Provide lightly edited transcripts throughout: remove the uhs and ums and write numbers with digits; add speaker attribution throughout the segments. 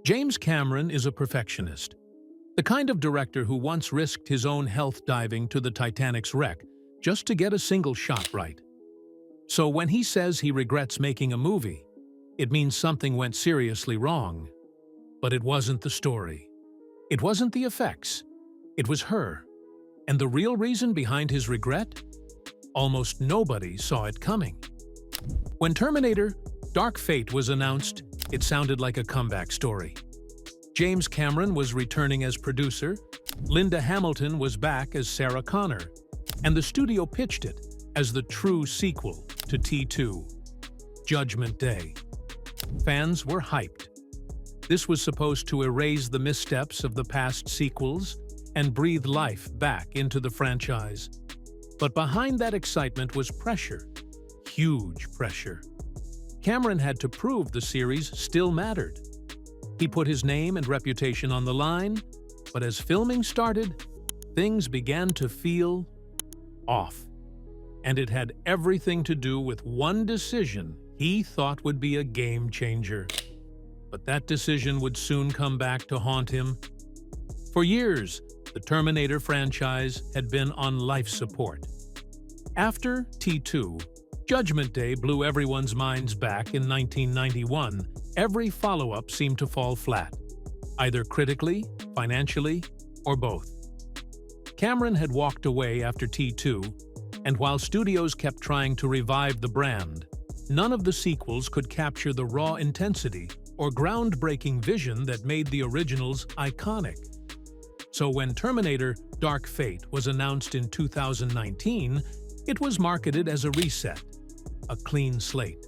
Speaker 1: James Cameron is a perfectionist, the kind of director who once risked his own health diving to the Titanic's wreck just to get a single shot right. So when he says he regrets making a movie, it means something went seriously wrong. But it wasn't the story. It wasn't the effects. It was her. And the real reason behind his regret? Almost nobody saw it coming. When Terminator: Dark Fate was announced, it sounded like a comeback story. James Cameron was returning as producer, Linda Hamilton was back as Sarah Connor, and the studio pitched it as the true sequel to T2, Judgment Day. Fans were hyped. This was supposed to erase the missteps of the past sequels and breathe life back into the franchise. But behind that excitement was pressure, huge pressure. Cameron had to prove the series still mattered. He put his name and reputation on the line, but as filming started, things began to feel off. And it had everything to do with one decision he thought would be a game changer. But that decision would soon come back to haunt him. For years, the Terminator franchise had been on life support. After T2, Judgment Day blew everyone's minds back in 1991. Every follow-up seemed to fall flat, either critically, financially, or both. Cameron had walked away after T2, and while studios kept trying to revive the brand, none of the sequels could capture the raw intensity or groundbreaking vision that made the originals iconic. So when Terminator: Dark Fate was announced in 2019, it was marketed as a reset, a clean slate.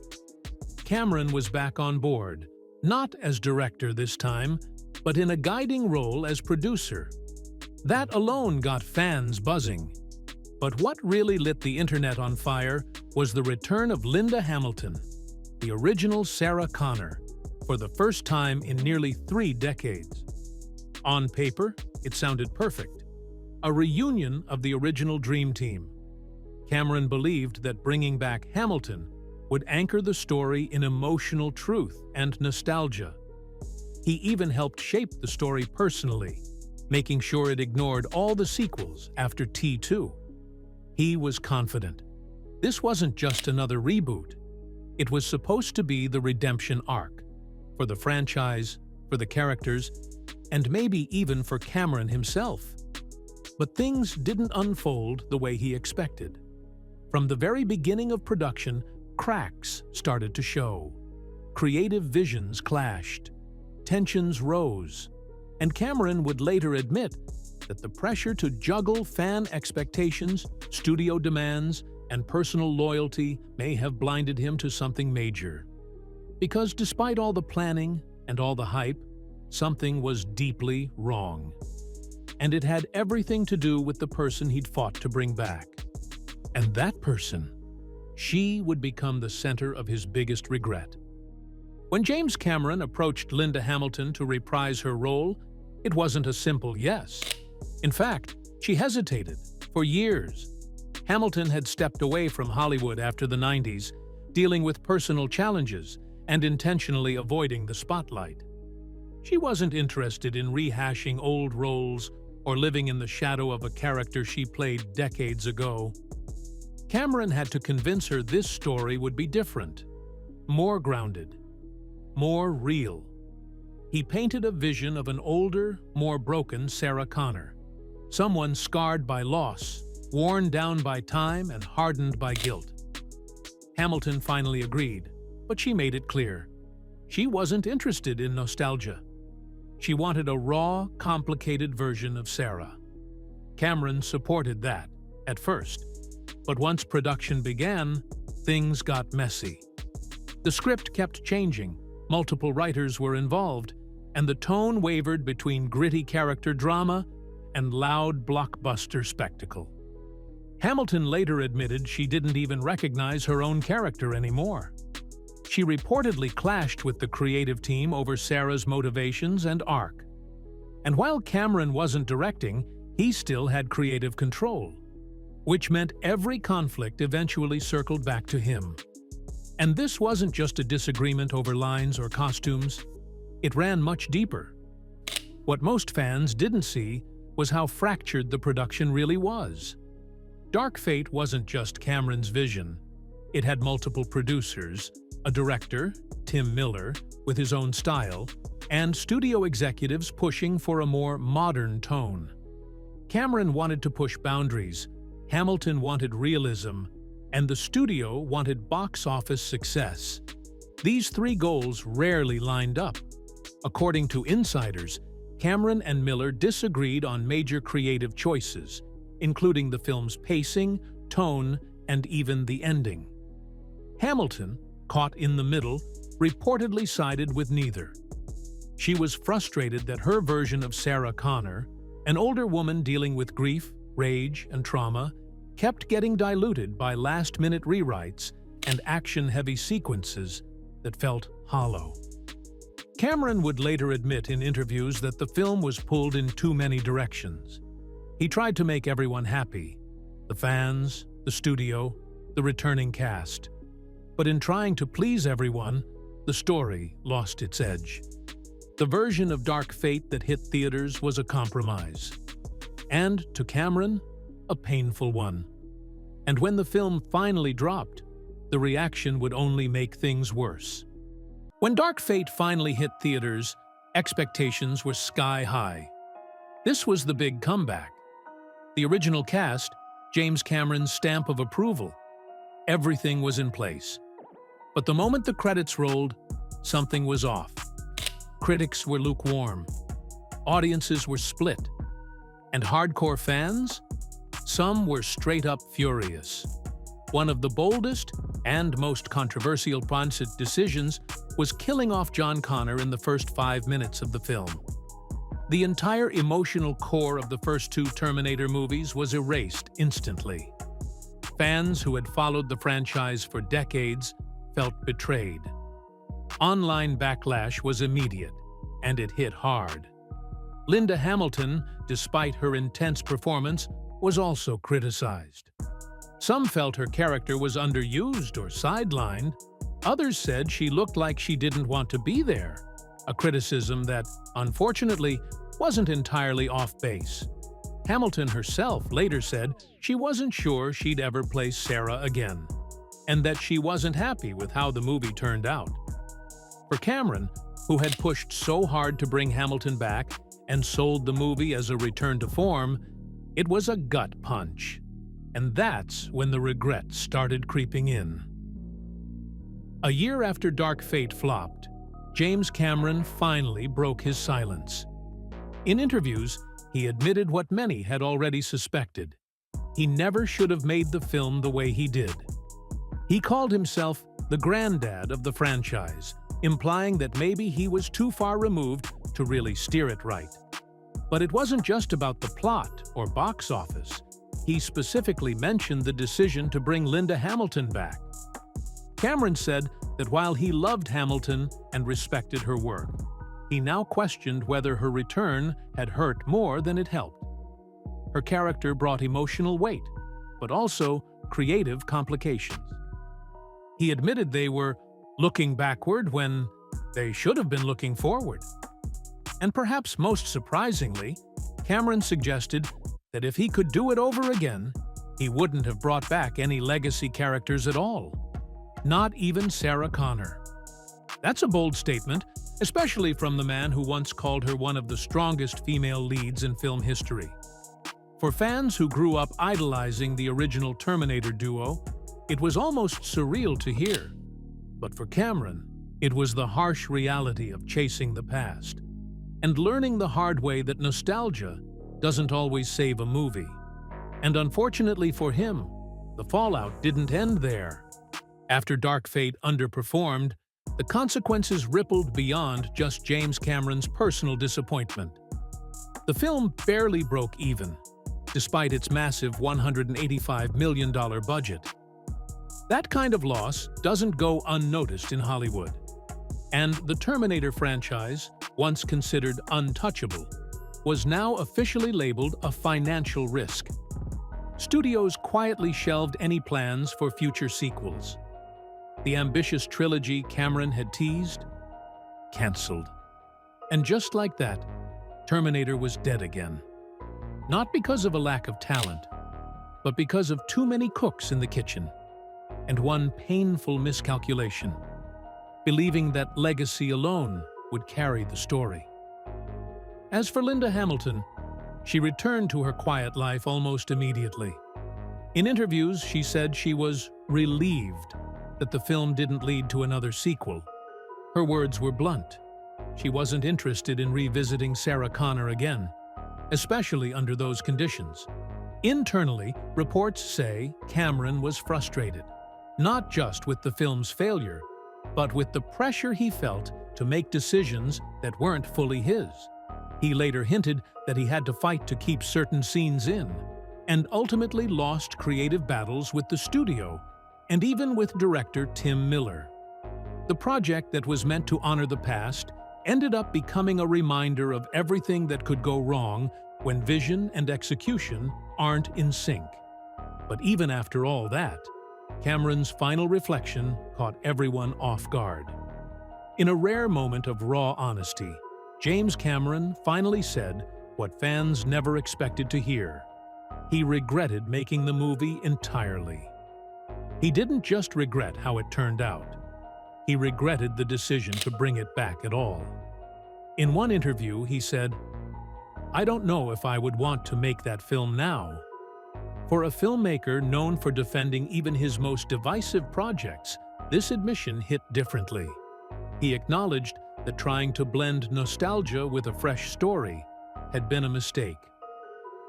Speaker 1: Cameron was back on board, not as director this time, but in a guiding role as producer. That alone got fans buzzing. But what really lit the internet on fire was the return of Linda Hamilton, the original Sarah Connor, for the first time in nearly 3 decades. On paper, it sounded perfect. A reunion of the original Dream Team. Cameron believed that bringing back Hamilton would anchor the story in emotional truth and nostalgia. He even helped shape the story personally, making sure it ignored all the sequels after T2. He was confident. This wasn't just another reboot. It was supposed to be the redemption arc, for the franchise, for the characters, and maybe even for Cameron himself. But things didn't unfold the way he expected. From the very beginning of production, cracks started to show. Creative visions clashed. Tensions rose. And Cameron would later admit that the pressure to juggle fan expectations, studio demands, and personal loyalty may have blinded him to something major. Because despite all the planning and all the hype, something was deeply wrong. And it had everything to do with the person he'd fought to bring back. And that person, she would become the center of his biggest regret. When James Cameron approached Linda Hamilton to reprise her role, it wasn't a simple yes. In fact, she hesitated for years. Hamilton had stepped away from Hollywood after the 90s, dealing with personal challenges and intentionally avoiding the spotlight. She wasn't interested in rehashing old roles or living in the shadow of a character she played decades ago. Cameron had to convince her this story would be different, more grounded, more real. He painted a vision of an older, more broken Sarah Connor, someone scarred by loss, worn down by time and hardened by guilt. Hamilton finally agreed, but she made it clear. She wasn't interested in nostalgia. She wanted a raw, complicated version of Sarah. Cameron supported that, at first. But once production began, things got messy. The script kept changing, multiple writers were involved, and the tone wavered between gritty character drama and loud blockbuster spectacle. Hamilton later admitted she didn't even recognize her own character anymore. She reportedly clashed with the creative team over Sarah's motivations and arc. And while Cameron wasn't directing, he still had creative control, which meant every conflict eventually circled back to him. And this wasn't just a disagreement over lines or costumes. it ran much deeper. What most fans didn't see was how fractured the production really was. Dark Fate wasn't just Cameron's vision. It had multiple producers, a director, Tim Miller, with his own style, and studio executives pushing for a more modern tone. Cameron wanted to push boundaries, Hamilton wanted realism, and the studio wanted box office success. These three goals rarely lined up. According to insiders, Cameron and Miller disagreed on major creative choices, including the film's pacing, tone, and even the ending. Hamilton, caught in the middle, reportedly sided with neither. She was frustrated that her version of Sarah Connor, an older woman dealing with grief, rage, and trauma, kept getting diluted by last-minute rewrites and action-heavy sequences that felt hollow. Cameron would later admit in interviews that the film was pulled in too many directions. He tried to make everyone happy, the fans, the studio, the returning cast. But in trying to please everyone, the story lost its edge. The version of Dark Fate that hit theaters was a compromise. And, to Cameron, a painful one. And when the film finally dropped, the reaction would only make things worse. When Dark Fate finally hit theaters, expectations were sky high. This was the big comeback. The original cast, James Cameron's stamp of approval. Everything was in place. But the moment the credits rolled, something was off. Critics were lukewarm. Audiences were split. And hardcore fans? Some were straight up furious. One of the boldest and most controversial decisions was killing off John Connor in the first 5 minutes of the film. The entire emotional core of the first two Terminator movies was erased instantly. Fans who had followed the franchise for decades felt betrayed. Online backlash was immediate, and it hit hard. Linda Hamilton, despite her intense performance, was also criticized. Some felt her character was underused or sidelined. Others said she looked like she didn't want to be there, a criticism that, unfortunately, wasn't entirely off base. Hamilton herself later said she wasn't sure she'd ever play Sarah again, and that she wasn't happy with how the movie turned out. For Cameron, who had pushed so hard to bring Hamilton back and sold the movie as a return to form, it was a gut punch. And that's when the regret started creeping in. A year after Dark Fate flopped, James Cameron finally broke his silence. In interviews, he admitted what many had already suspected. He never should have made the film the way he did. He called himself the granddad of the franchise, implying that maybe he was too far removed to really steer it right. But it wasn't just about the plot or box office. He specifically mentioned the decision to bring Linda Hamilton back. Cameron said that while he loved Hamilton and respected her work, he now questioned whether her return had hurt more than it helped. Her character brought emotional weight, but also creative complications. He admitted they were looking backward when they should have been looking forward. And perhaps most surprisingly, Cameron suggested that if he could do it over again, he wouldn't have brought back any legacy characters at all. Not even Sarah Connor. That's a bold statement, especially from the man who once called her one of the strongest female leads in film history. For fans who grew up idolizing the original Terminator duo, it was almost surreal to hear. But for Cameron, it was the harsh reality of chasing the past and learning the hard way that nostalgia doesn't always save a movie. And unfortunately for him, the fallout didn't end there. After Dark Fate underperformed, the consequences rippled beyond just James Cameron's personal disappointment. The film barely broke even, despite its massive $185 million budget. That kind of loss doesn't go unnoticed in Hollywood. And the Terminator franchise, once considered untouchable, was now officially labeled a financial risk. Studios quietly shelved any plans for future sequels. The ambitious trilogy Cameron had teased? Cancelled. And just like that, Terminator was dead again. Not because of a lack of talent, but because of too many cooks in the kitchen, and one painful miscalculation, believing that legacy alone would carry the story. As for Linda Hamilton, she returned to her quiet life almost immediately. In interviews, she said she was relieved that the film didn't lead to another sequel. Her words were blunt. She wasn't interested in revisiting Sarah Connor again, especially under those conditions. Internally, reports say Cameron was frustrated, not just with the film's failure, but with the pressure he felt to make decisions that weren't fully his. He later hinted that he had to fight to keep certain scenes in, and ultimately lost creative battles with the studio, and even with director Tim Miller. The project that was meant to honor the past ended up becoming a reminder of everything that could go wrong when vision and execution aren't in sync. But even after all that, Cameron's final reflection caught everyone off guard. In a rare moment of raw honesty, James Cameron finally said what fans never expected to hear. He regretted making the movie entirely. He didn't just regret how it turned out. He regretted the decision to bring it back at all. In one interview, he said, "I don't know if I would want to make that film now." For a filmmaker known for defending even his most divisive projects, this admission hit differently. He acknowledged that trying to blend nostalgia with a fresh story had been a mistake.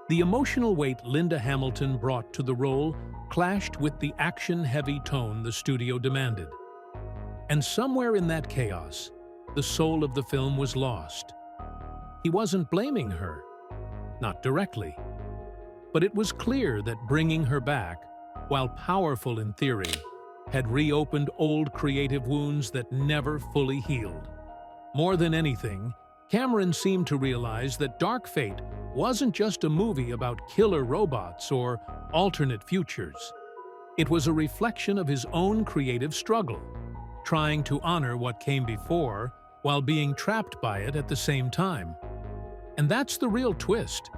Speaker 1: The emotional weight Linda Hamilton brought to the role clashed with the action-heavy tone the studio demanded. And somewhere in that chaos, the soul of the film was lost. He wasn't blaming her, not directly. But it was clear that bringing her back, while powerful in theory, had reopened old creative wounds that never fully healed. More than anything, Cameron seemed to realize that Dark Fate wasn't just a movie about killer robots or alternate futures. It was a reflection of his own creative struggle, trying to honor what came before while being trapped by it at the same time. And that's the real twist,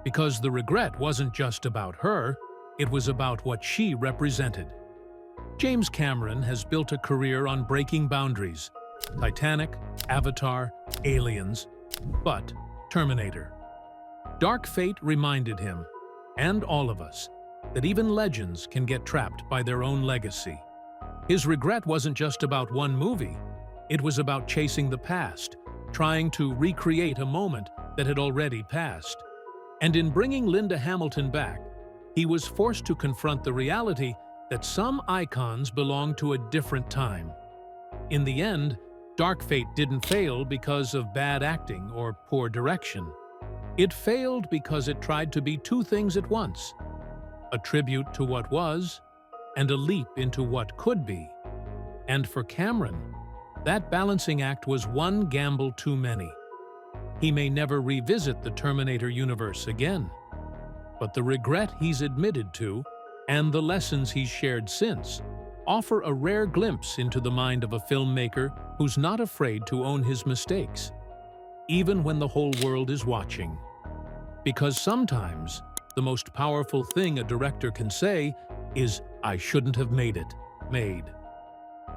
Speaker 1: because the regret wasn't just about her, it was about what she represented. James Cameron has built a career on breaking boundaries: Titanic, Avatar, Aliens, but Terminator. Dark Fate reminded him, and all of us, that even legends can get trapped by their own legacy. His regret wasn't just about one movie. It was about chasing the past, trying to recreate a moment that had already passed. And in bringing Linda Hamilton back, he was forced to confront the reality that some icons belong to a different time. In the end, Dark Fate didn't fail because of bad acting or poor direction. It failed because it tried to be two things at once: a tribute to what was, and a leap into what could be. And for Cameron, that balancing act was one gamble too many. He may never revisit the Terminator universe again, but the regret he's admitted to, and the lessons he's shared since, offer a rare glimpse into the mind of a filmmaker who's not afraid to own his mistakes, even when the whole world is watching. Because sometimes, the most powerful thing a director can say is, "I shouldn't have made it."